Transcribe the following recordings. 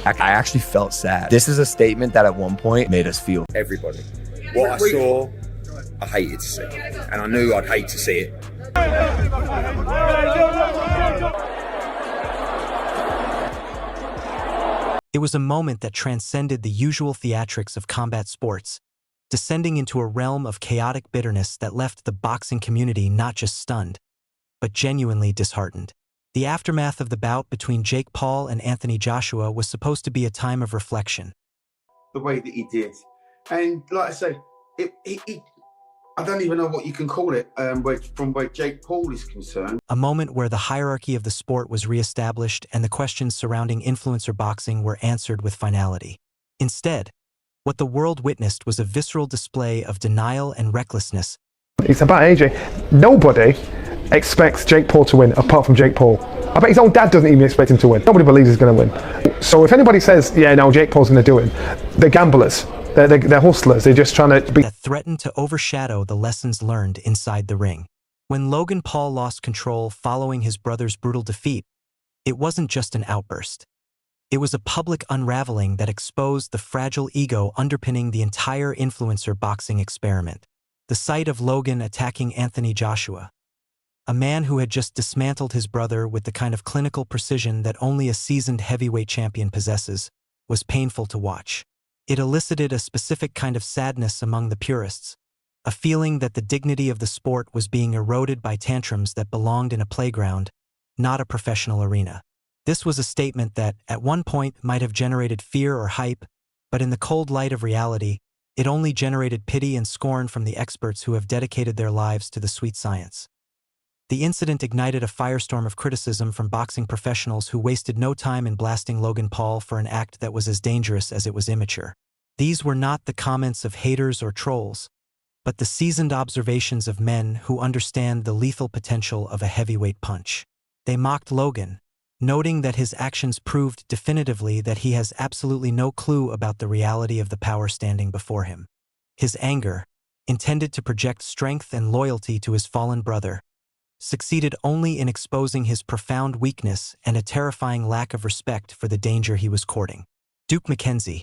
I actually felt sad. This is a statement that at one point made us feel. Everybody. What I saw, I hated to see. And I knew I'd hate to see it. It was a moment that transcended the usual theatrics of combat sports, descending into a realm of chaotic bitterness that left the boxing community not just stunned, but genuinely disheartened. The aftermath of the bout between Jake Paul and Anthony Joshua was supposed to be a time of reflection. The way that he did. And like I say, I don't even know what you can call it from where Jake Paul is concerned. A moment where the hierarchy of the sport was reestablished and the questions surrounding influencer boxing were answered with finality. Instead, what the world witnessed was a visceral display of denial and recklessness. It's about AJ. Nobody expects Jake Paul to win apart from Jake Paul. I bet his own dad doesn't even expect him to win. Nobody believes he's going to win. So if anybody says, yeah, no, Jake Paul's going to do it, they're gamblers. They're hustlers. They're just trying to be... That threatened to overshadow the lessons learned inside the ring. When Logan Paul lost control following his brother's brutal defeat, it wasn't just an outburst. It was a public unraveling that exposed the fragile ego underpinning the entire influencer boxing experiment. The sight of Logan attacking Anthony Joshua, a man who had just dismantled his brother with the kind of clinical precision that only a seasoned heavyweight champion possesses, was painful to watch. It elicited a specific kind of sadness among the purists, a feeling that the dignity of the sport was being eroded by tantrums that belonged in a playground, not a professional arena. This was a statement that, at one point, might have generated fear or hype, but in the cold light of reality, it only generated pity and scorn from the experts who have dedicated their lives to the sweet science. The incident ignited a firestorm of criticism from boxing professionals who wasted no time in blasting Logan Paul for an act that was as dangerous as it was immature. These were not the comments of haters or trolls, but the seasoned observations of men who understand the lethal potential of a heavyweight punch. They mocked Logan, noting that his actions proved definitively that he has absolutely no clue about the reality of the power standing before him. His anger, intended to project strength and loyalty to his fallen brother, succeeded only in exposing his profound weakness and a terrifying lack of respect for the danger he was courting. Duke McKenzie,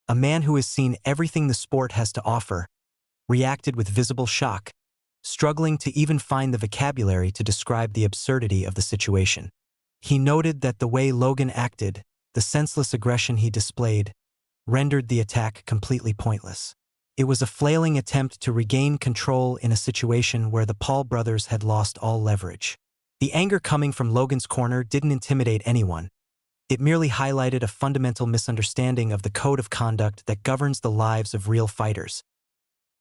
a man who has seen everything the sport has to offer, reacted with visible shock, struggling to even find the vocabulary to describe the absurdity of the situation. He noted that the way Logan acted, the senseless aggression he displayed, rendered the attack completely pointless. It was a flailing attempt to regain control in a situation where the Paul brothers had lost all leverage. The anger coming from Logan's corner didn't intimidate anyone. It merely highlighted a fundamental misunderstanding of the code of conduct that governs the lives of real fighters.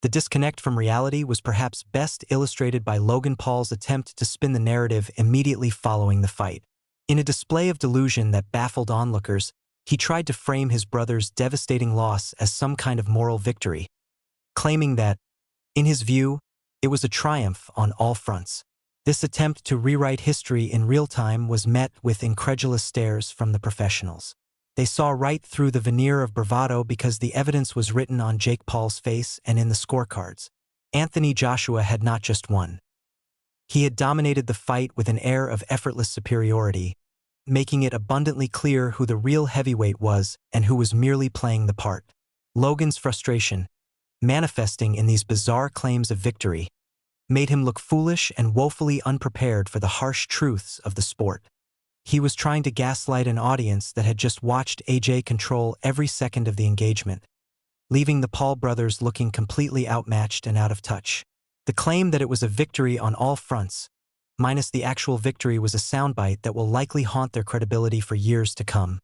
The disconnect from reality was perhaps best illustrated by Logan Paul's attempt to spin the narrative immediately following the fight. In a display of delusion that baffled onlookers, he tried to frame his brother's devastating loss as some kind of moral victory, claiming that, in his view, it was a triumph on all fronts. This attempt to rewrite history in real time was met with incredulous stares from the professionals. They saw right through the veneer of bravado because the evidence was written on Jake Paul's face and in the scorecards. Anthony Joshua had not just won. He had dominated the fight with an air of effortless superiority, making it abundantly clear who the real heavyweight was and who was merely playing the part. Logan's frustration, manifesting in these bizarre claims of victory, made him look foolish and woefully unprepared for the harsh truths of the sport. He was trying to gaslight an audience that had just watched AJ control every second of the engagement, leaving the Paul brothers looking completely outmatched and out of touch. The claim that it was a victory on all fronts, minus the actual victory, was a soundbite that will likely haunt their credibility for years to come.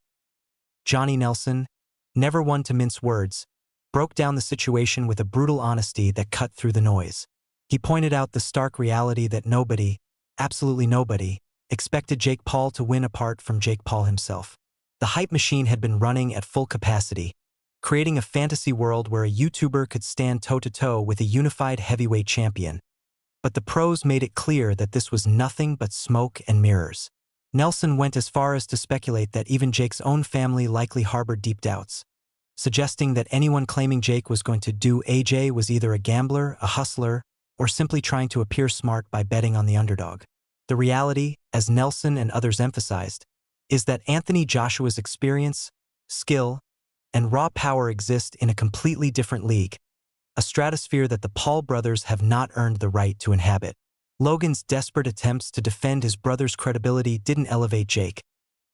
Johnny Nelson, never one to mince words, broke down the situation with a brutal honesty that cut through the noise. He pointed out the stark reality that nobody, absolutely nobody, expected Jake Paul to win apart from Jake Paul himself. The hype machine had been running at full capacity, creating a fantasy world where a YouTuber could stand toe-to-toe with a unified heavyweight champion. But the pros made it clear that this was nothing but smoke and mirrors. Nelson went as far as to speculate that even Jake's own family likely harbored deep doubts, suggesting that anyone claiming Jake was going to do AJ was either a gambler, a hustler, or simply trying to appear smart by betting on the underdog. The reality, as Nelson and others emphasized, is that Anthony Joshua's experience, skill, and raw power exist in a completely different league, a stratosphere that the Paul brothers have not earned the right to inhabit. Logan's desperate attempts to defend his brother's credibility didn't elevate Jake.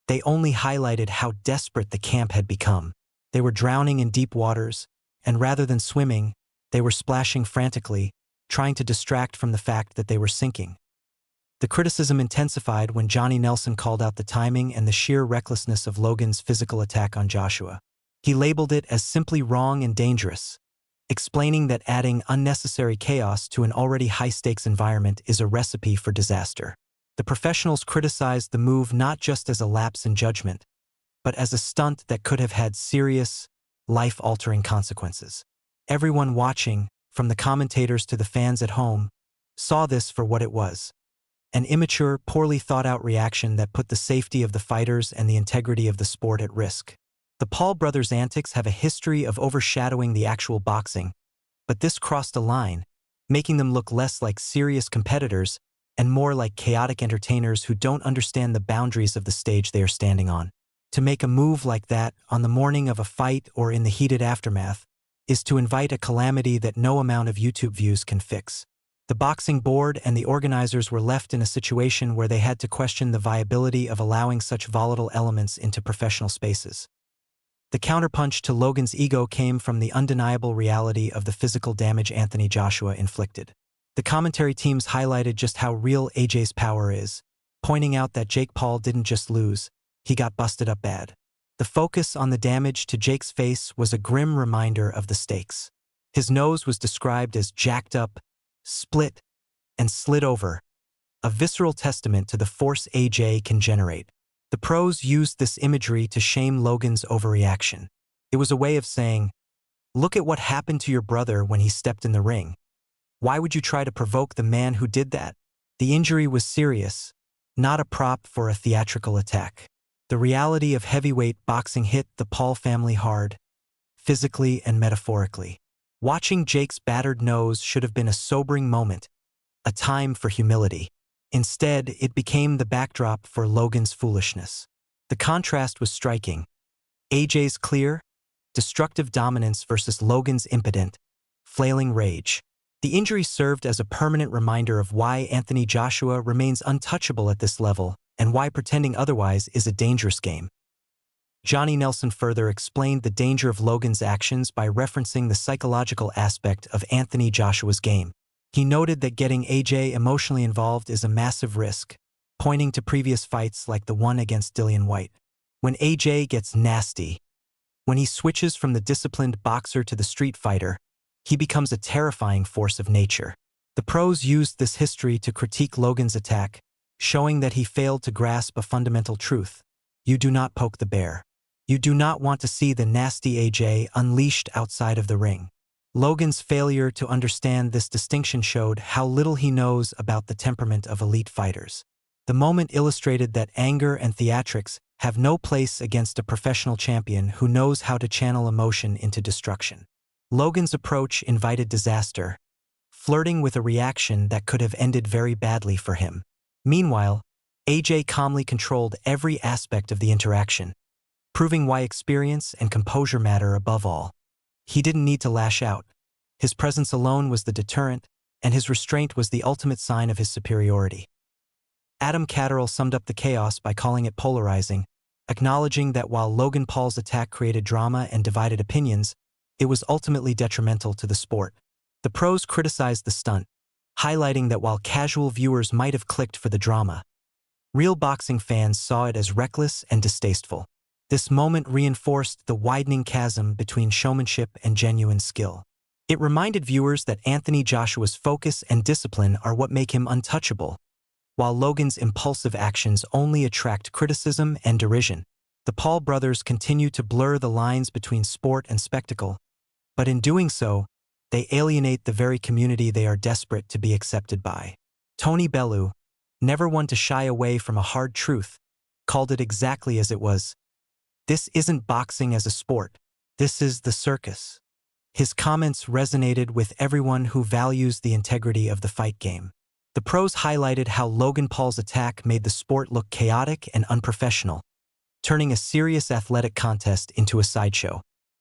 They only highlighted how desperate the camp had become. They were drowning in deep waters, and rather than swimming, they were splashing frantically, trying to distract from the fact that they were sinking. The criticism intensified when Johnny Nelson called out the timing and the sheer recklessness of Logan's physical attack on Joshua. He labeled it as simply wrong and dangerous, explaining that adding unnecessary chaos to an already high-stakes environment is a recipe for disaster. The professionals criticized the move not just as a lapse in judgment, but as a stunt that could have had serious, life-altering consequences. Everyone watching, from the commentators to the fans at home, saw this for what it was: an immature, poorly thought-out reaction that put the safety of the fighters and the integrity of the sport at risk. The Paul brothers' antics have a history of overshadowing the actual boxing, but this crossed a line, making them look less like serious competitors and more like chaotic entertainers who don't understand the boundaries of the stage they are standing on. To make a move like that on the morning of a fight or in the heated aftermath is to invite a calamity that no amount of YouTube views can fix. The boxing board and the organizers were left in a situation where they had to question the viability of allowing such volatile elements into professional spaces. The counterpunch to Logan's ego came from the undeniable reality of the physical damage Anthony Joshua inflicted. The commentary teams highlighted just how real AJ's power is, pointing out that Jake Paul didn't just lose, he got busted up bad. The focus on the damage to Jake's face was a grim reminder of the stakes. His nose was described as jacked up, split, and slid over, a visceral testament to the force AJ can generate. The pros used this imagery to shame Logan's overreaction. It was a way of saying, "Look at what happened to your brother when he stepped in the ring. Why would you try to provoke the man who did that?" The injury was serious, not a prop for a theatrical attack. The reality of heavyweight boxing hit the Paul family hard, physically and metaphorically. Watching Jake's battered nose should have been a sobering moment, a time for humility. Instead, it became the backdrop for Logan's foolishness. The contrast was striking. AJ's clear, destructive dominance versus Logan's impotent, flailing rage. The injury served as a permanent reminder of why Anthony Joshua remains untouchable at this level and why pretending otherwise is a dangerous game. Johnny Nelson further explained the danger of Logan's actions by referencing the psychological aspect of Anthony Joshua's game. He noted that getting AJ emotionally involved is a massive risk, pointing to previous fights like the one against Dillian Whyte. When AJ gets nasty, when he switches from the disciplined boxer to the street fighter, he becomes a terrifying force of nature. The pros used this history to critique Logan's attack, showing that he failed to grasp a fundamental truth: you do not poke the bear. You do not want to see the nasty AJ unleashed outside of the ring. Logan's failure to understand this distinction showed how little he knows about the temperament of elite fighters. The moment illustrated that anger and theatrics have no place against a professional champion who knows how to channel emotion into destruction. Logan's approach invited disaster, flirting with a reaction that could have ended very badly for him. Meanwhile, AJ calmly controlled every aspect of the interaction, proving why experience and composure matter above all. He didn't need to lash out. His presence alone was the deterrent, and his restraint was the ultimate sign of his superiority. Adam Catterall summed up the chaos by calling it polarizing, acknowledging that while Logan Paul's attack created drama and divided opinions, it was ultimately detrimental to the sport. The pros criticized the stunt, highlighting that while casual viewers might have clicked for the drama, real boxing fans saw it as reckless and distasteful. This moment reinforced the widening chasm between showmanship and genuine skill. It reminded viewers that Anthony Joshua's focus and discipline are what make him untouchable, while Logan's impulsive actions only attract criticism and derision. The Paul brothers continue to blur the lines between sport and spectacle, but in doing so, they alienate the very community they are desperate to be accepted by. Tony Bellew, never one to shy away from a hard truth, called it exactly as it was: "This isn't boxing as a sport. This is the circus." His comments resonated with everyone who values the integrity of the fight game. The pros highlighted how Logan Paul's attack made the sport look chaotic and unprofessional, turning a serious athletic contest into a sideshow.